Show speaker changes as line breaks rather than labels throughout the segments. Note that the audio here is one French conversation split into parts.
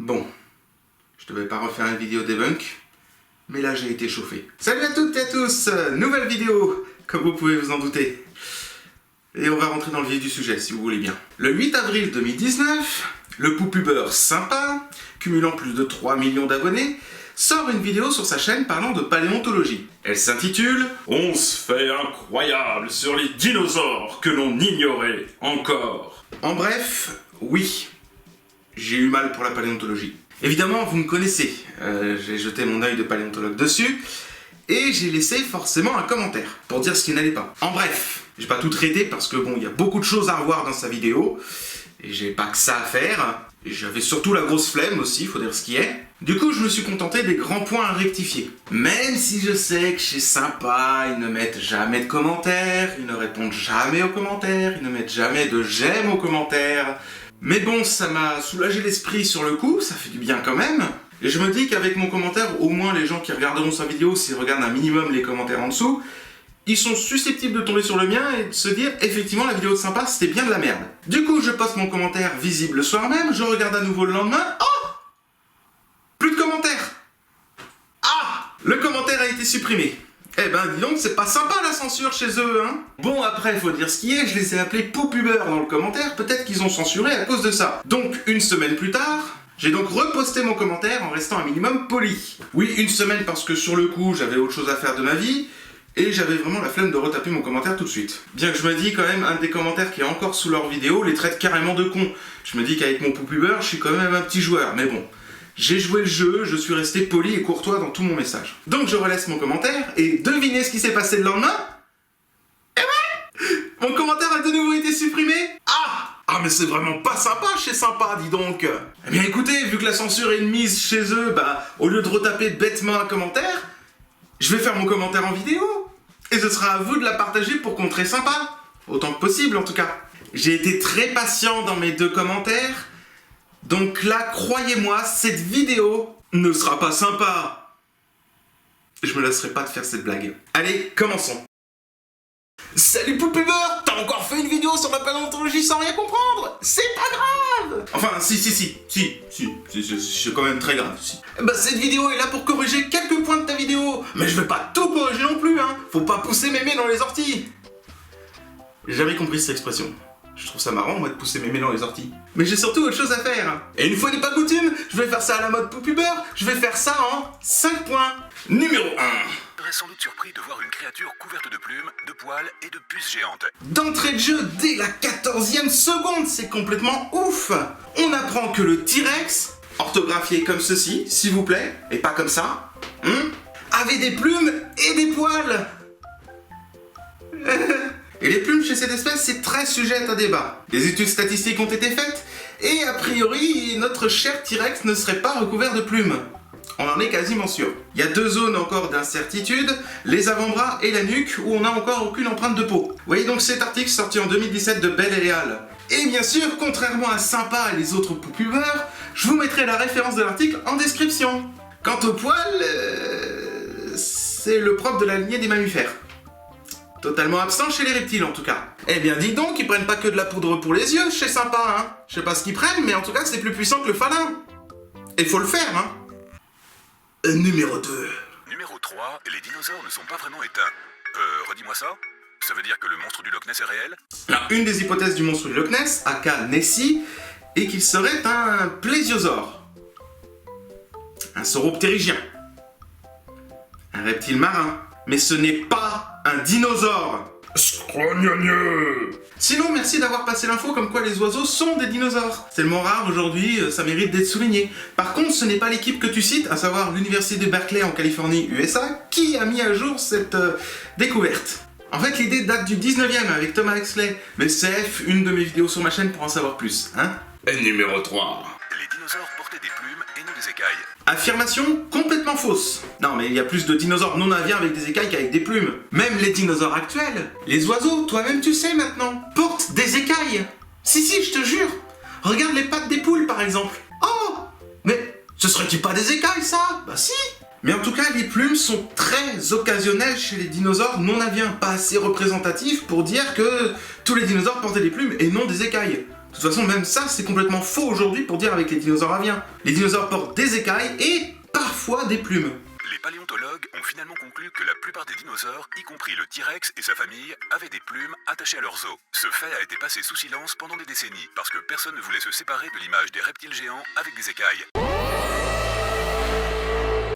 Bon, je devais pas refaire une vidéo debunk, mais là j'ai été chauffé. Salut à toutes et à tous, nouvelle vidéo, comme vous pouvez vous en douter. Et on va rentrer dans le vif du sujet, si vous voulez bien. Le 8 avril 2019, le poupubeur Sympa, cumulant plus de 3 millions d'abonnés, sort une vidéo sur sa chaîne parlant de paléontologie. Elle s'intitule « 11 faits incroyables sur les dinosaures que l'on ignorait encore ». En bref, oui, j'ai eu mal pour la paléontologie. Évidemment, vous me connaissez, j'ai jeté mon œil de paléontologue dessus, et j'ai laissé forcément un commentaire, pour dire ce qui n'allait pas. En bref, j'ai pas tout traité parce que bon, il y a beaucoup de choses à revoir dans sa vidéo, et j'ai pas que ça à faire, et j'avais surtout la grosse flemme aussi, faut dire ce qui est. Du coup, je me suis contenté des grands points à rectifier. Même si je sais que chez Sympa, ils ne mettent jamais de commentaires, ils ne répondent jamais aux commentaires, ils ne mettent jamais de j'aime aux commentaires. Mais bon, ça m'a soulagé l'esprit sur le coup, ça fait du bien quand même. Et je me dis qu'avec mon commentaire, au moins les gens qui regarderont sa vidéo, s'ils regardent un minimum les commentaires en dessous, ils sont susceptibles de tomber sur le mien et de se dire effectivement la vidéo de Sympa c'était bien de la merde. Du coup je poste mon commentaire visible le soir même, je regarde à nouveau le lendemain, oh, plus de commentaires. Ah, le commentaire a été supprimé. Eh ben dis donc c'est pas sympa la censure chez eux hein. Bon après faut dire ce qui est, je les ai appelés poupubeurs dans le commentaire, peut-être qu'ils ont censuré à cause de ça. Donc une semaine plus tard, j'ai donc reposté mon commentaire en restant un minimum poli. Oui une semaine parce que sur le coup j'avais autre chose à faire de ma vie, et j'avais vraiment la flemme de retaper mon commentaire tout de suite. Bien que je me dis quand même, un des commentaires qui est encore sous leur vidéo les traite carrément de con. Je me dis qu'avec mon poupubeur, je suis quand même un petit joueur, mais bon. J'ai joué le jeu, je suis resté poli et courtois dans tout mon message. Donc je relaisse mon commentaire, et devinez ce qui s'est passé le lendemain? Eh ouais, mon commentaire a de nouveau été supprimé. Ah mais c'est vraiment pas sympa chez Sympa, dis donc. Eh bien écoutez, vu que la censure est une mise chez eux, bah au lieu de retaper bêtement un commentaire, je vais faire mon commentaire en vidéo, et ce sera à vous de la partager pour contrer Sympa, autant que possible en tout cas. J'ai été très patient dans mes 2 commentaires, donc là, croyez-moi, cette vidéo ne sera pas sympa. Je me lasserai pas de faire cette blague. Allez, commençons. Salut poupubeur, t'as encore fait une vidéo sur la paléontologie sans rien comprendre? C'est pas grave. Enfin, si, c'est quand même très grave, si. Bah cette vidéo est là pour corriger quelques points de ta vidéo, mais je vais pas tout corriger non plus, hein. Faut pas pousser mémé dans les orties. J'ai jamais compris cette expression. Je trouve ça marrant, moi, de pousser mémé dans les orties. Mais j'ai surtout autre chose à faire. Et une fois n'est pas coutume, je vais faire ça à la mode poupubeur, je vais faire ça en 5 points. Numéro 1.
Vous serez sans doute surpris de voir une créature couverte de plumes, de poils et de puces géantes.
D'entrée de jeu, dès la 14e seconde, c'est complètement ouf. On apprend que le T-Rex, orthographié comme ceci, s'il vous plaît, et pas comme ça, avait des plumes et des poils. Et les plumes chez cette espèce, c'est très sujet à débat. Des études statistiques ont été faites, et a priori, notre cher T-Rex ne serait pas recouvert de plumes. On en est quasiment sûr. Il y a 2 zones encore d'incertitude, les avant-bras et la nuque, où on n'a encore aucune empreinte de peau. Vous voyez donc cet article sorti en 2017 de Bell et al. Et bien sûr, contrairement à Sympa et les autres poupubeurs, je vous mettrai la référence de l'article en description. Quant aux poils, c'est le propre de la lignée des mammifères. Totalement absent chez les reptiles en tout cas. Eh bien dis donc, ils prennent pas que de la poudre pour les yeux chez Sympa, hein. Je sais pas ce qu'ils prennent, mais en tout cas c'est plus puissant que le phalin. Et faut le faire, hein. Numéro 2.
Numéro 3, les dinosaures ne sont pas vraiment éteints. Redis-moi ça? Ça veut dire que le monstre du Loch Ness est réel?
Alors, une des hypothèses du monstre du Loch Ness, aka Nessie, est qu'il serait un plésiosaure. Un sauroptérygien. Un reptile marin. Mais ce n'est pas un dinosaure. Scrognonieux. Sinon, merci d'avoir passé l'info comme quoi les oiseaux sont des dinosaures. C'est tellement rare aujourd'hui, ça mérite d'être souligné. Par contre, ce n'est pas l'équipe que tu cites, à savoir l'université de Berkeley en Californie, USA, qui a mis à jour cette découverte. En fait, l'idée date du 19e avec Thomas Huxley, mais CF, une de mes vidéos sur ma chaîne pour en savoir plus, hein. Et numéro 3.
Les dinosaures portaient des plumes et non des écailles.
Affirmation complètement fausse. Non mais il y a plus de dinosaures non aviens avec des écailles qu'avec des plumes. Même les dinosaures actuels, les oiseaux, toi-même tu sais maintenant, portent des écailles. Si, je te jure. Regarde les pattes des poules par exemple. Oh, mais ce serait-il pas des écailles ça? Bah si. Mais en tout cas, les plumes sont très occasionnelles chez les dinosaures non aviens, pas assez représentatifs pour dire que tous les dinosaures portaient des plumes et non des écailles. De toute façon, même ça, c'est complètement faux aujourd'hui pour dire avec les dinosaures aviens. Les dinosaures portent des écailles et parfois des plumes.
Les paléontologues ont finalement conclu que la plupart des dinosaures, y compris le T-Rex et sa famille, avaient des plumes attachées à leurs os. Ce fait a été passé sous silence pendant des décennies, parce que personne ne voulait se séparer de l'image des reptiles géants avec des écailles.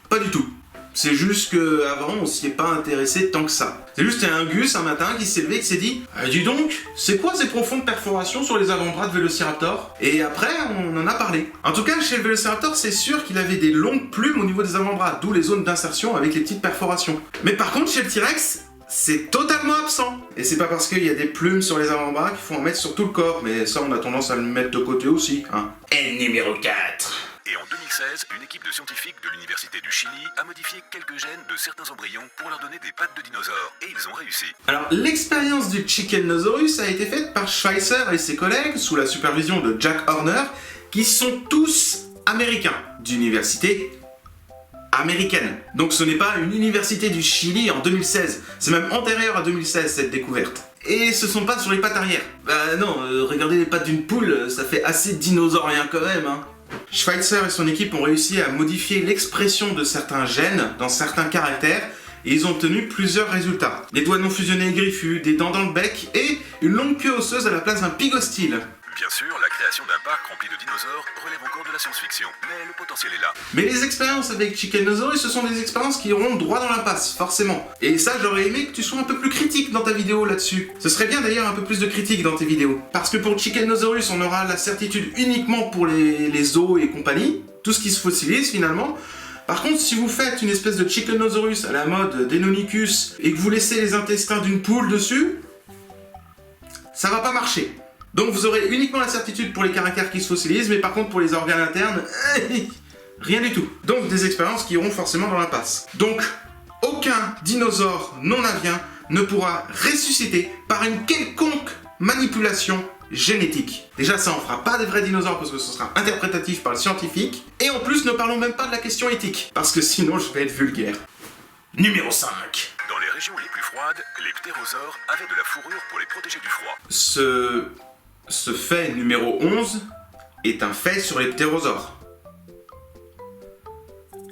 Pas du tout. C'est juste qu'avant, on s'y est pas intéressé tant que ça. C'est juste qu'il y a un Gus un matin qui s'est levé et qui s'est dit « Dis donc, c'est quoi ces profondes perforations sur les avant-bras de Vélociraptor ?» Et après, on en a parlé. En tout cas, chez le Vélociraptor, c'est sûr qu'il avait des longues plumes au niveau des avant-bras, d'où les zones d'insertion avec les petites perforations. Mais par contre, chez le T-Rex, c'est totalement absent. Et c'est pas parce qu'il y a des plumes sur les avant-bras qu'il faut en mettre sur tout le corps, mais ça, on a tendance à le mettre de côté aussi, hein. Et numéro 4.
Et en 2016, une équipe de scientifiques de l'université du Chili a modifié quelques gènes de certains embryons pour leur donner des pattes de dinosaures. Et ils ont réussi. Alors,
l'expérience du Chickenosaurus a été faite par Schweitzer et ses collègues sous la supervision de Jack Horner, qui sont tous américains, d'université américaine. Donc ce n'est pas une université du Chili en 2016, c'est même antérieur à 2016 cette découverte. Et ce sont pas sur les pattes arrière. Bah non, regardez les pattes d'une poule, ça fait assez dinosaurien quand même, hein. Schweitzer et son équipe ont réussi à modifier l'expression de certains gènes dans certains caractères et ils ont obtenu plusieurs résultats. Des doigts non fusionnés et griffus, des dents dans le bec et une longue queue osseuse à la place d'un pygostyle.
Bien sûr, la création d'un parc rempli de dinosaures relève encore de la science-fiction, mais le potentiel est là.
Mais les expériences avec Chickenosaurus, ce sont des expériences qui iront droit dans l'impasse, forcément. Et ça, j'aurais aimé que tu sois un peu plus critique dans ta vidéo là-dessus. Ce serait bien d'ailleurs un peu plus de critique dans tes vidéos. Parce que pour Chickenosaurus, on aura la certitude uniquement pour les os et compagnie, tout ce qui se fossilise finalement. Par contre, si vous faites une espèce de Chickenosaurus à la mode Deinonychus et que vous laissez les intestins d'une poule dessus, ça va pas marcher. Donc vous aurez uniquement la certitude pour les caractères qui se fossilisent, mais par contre pour les organes internes, rien du tout. Donc des expériences qui iront forcément dans l'impasse. Donc aucun dinosaure non avien ne pourra ressusciter par une quelconque manipulation génétique. Déjà ça en fera pas des vrais dinosaures parce que ce sera interprétatif par le scientifique. Et en plus ne parlons même pas de la question éthique, parce que sinon je vais être vulgaire. Numéro 5.
Dans les régions les plus froides, les ptérosaures avaient de la fourrure pour les protéger du froid.
Ce fait numéro 11 est un fait sur les ptérosaures.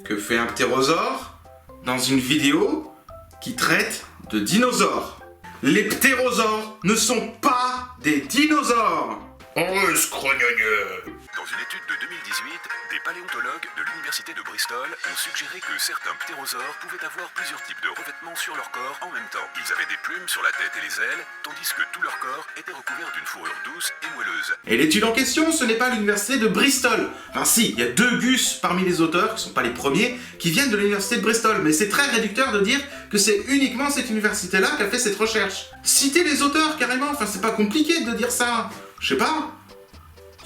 Que fait un ptérosaure dans une vidéo qui traite de dinosaures? Les ptérosaures ne sont pas des dinosaures! Oh, scrognonieux!
Dans une étude de 2018, des paléontologues de l'université de Bristol ont suggéré que certains ptérosaures pouvaient avoir plusieurs types de revêtements sur leur corps en même temps. Ils avaient des plumes sur la tête et les ailes, tandis que tout leur corps était recouvert d'une fourrure douce et moelleuse.
Et l'étude en question, ce n'est pas l'université de Bristol. Enfin si, il y a 2 Gus parmi les auteurs, qui sont pas les premiers, qui viennent de l'université de Bristol, mais c'est très réducteur de dire que c'est uniquement cette université-là qui a fait cette recherche. Citez les auteurs carrément, enfin c'est pas compliqué de dire ça. Je sais pas.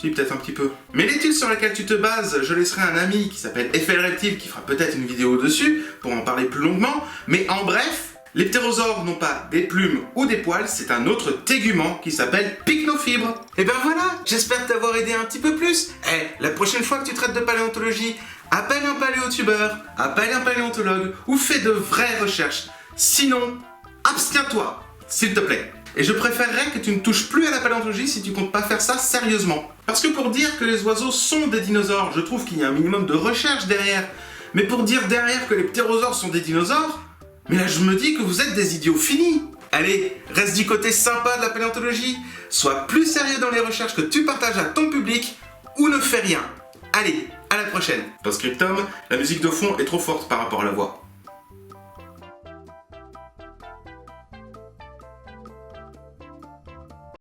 Si, peut-être un petit peu. Mais l'étude sur laquelle tu te bases, je laisserai un ami qui s'appelle FL Reptile qui fera peut-être une vidéo dessus pour en parler plus longuement. Mais en bref, les ptérosaures n'ont pas des plumes ou des poils, c'est un autre tégument qui s'appelle pycnofibre. Et ben voilà, j'espère t'avoir aidé un petit peu plus. La prochaine fois que tu traites de paléontologie, appelle un paléotubeur, appelle un paléontologue ou fais de vraies recherches. Sinon, abstiens-toi, s'il te plaît. Et je préférerais que tu ne touches plus à la paléontologie si tu comptes pas faire ça sérieusement. Parce que pour dire que les oiseaux sont des dinosaures, je trouve qu'il y a un minimum de recherche derrière. Mais pour dire derrière que les ptérosaures sont des dinosaures, mais là je me dis que vous êtes des idiots finis. Allez, reste du côté sympa de la paléontologie, sois plus sérieux dans les recherches que tu partages à ton public, ou ne fais rien. Allez, à la prochaine. Post-scriptum, la musique de fond est trop forte par rapport à la voix.